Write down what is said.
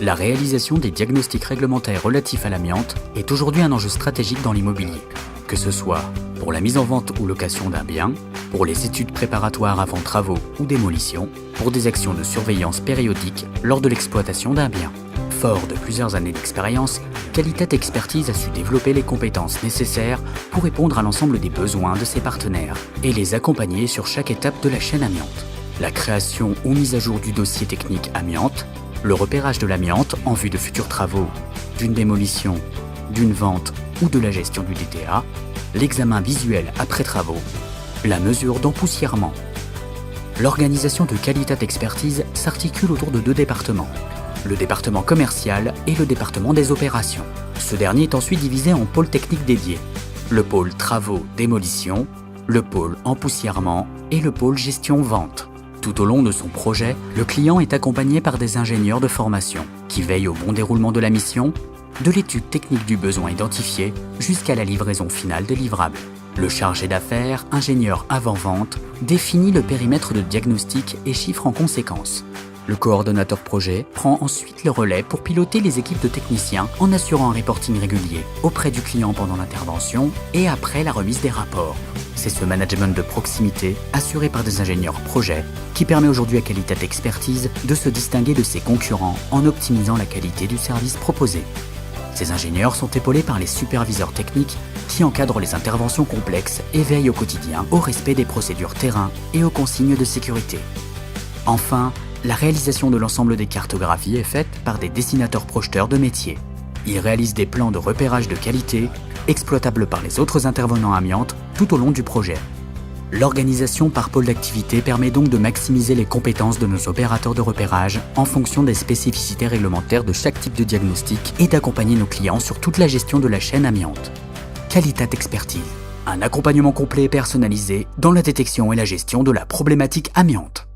La réalisation des diagnostics réglementaires relatifs à l'amiante est aujourd'hui un enjeu stratégique dans l'immobilier, que ce soit pour la mise en vente ou location d'un bien, pour les études préparatoires avant travaux ou démolition, pour des actions de surveillance périodiques lors de l'exploitation d'un bien. Fort de plusieurs années d'expérience, Qualitat Expertise a su développer les compétences nécessaires pour répondre à l'ensemble des besoins de ses partenaires et les accompagner sur chaque étape de la chaîne amiante. La création ou mise à jour du dossier technique amiante, le repérage de l'amiante en vue de futurs travaux, d'une démolition, d'une vente ou de la gestion du DTA, l'examen visuel après travaux, la mesure d'empoussièrement. L'organisation de Qualitat Expertise s'articule autour de deux départements, le département commercial et le département des opérations. Ce dernier est ensuite divisé en pôles techniques dédiés, le pôle travaux-démolition, le pôle empoussièrement et le pôle gestion-vente. Tout au long de son projet, le client est accompagné par des ingénieurs de formation qui veillent au bon déroulement de la mission, de l'étude technique du besoin identifié jusqu'à la livraison finale des livrables. Le chargé d'affaires, ingénieur avant-vente, définit le périmètre de diagnostic et chiffre en conséquence. Le coordonnateur projet prend ensuite le relais pour piloter les équipes de techniciens en assurant un reporting régulier auprès du client pendant l'intervention et après la remise des rapports. C'est ce management de proximité, assuré par des ingénieurs projet, qui permet aujourd'hui à Qualitat Expertise de se distinguer de ses concurrents en optimisant la qualité du service proposé. Ces ingénieurs sont épaulés par les superviseurs techniques qui encadrent les interventions complexes et veillent au quotidien au respect des procédures terrain et aux consignes de sécurité. Enfin, la réalisation de l'ensemble des cartographies est faite par des dessinateurs projeteurs de métier. Ils réalisent des plans de repérage de qualité, exploitables par les autres intervenants amiante tout au long du projet. L'organisation par pôle d'activité permet donc de maximiser les compétences de nos opérateurs de repérage en fonction des spécificités réglementaires de chaque type de diagnostic et d'accompagner nos clients sur toute la gestion de la chaîne amiante. Qualitat Expertise, un accompagnement complet et personnalisé dans la détection et la gestion de la problématique amiante.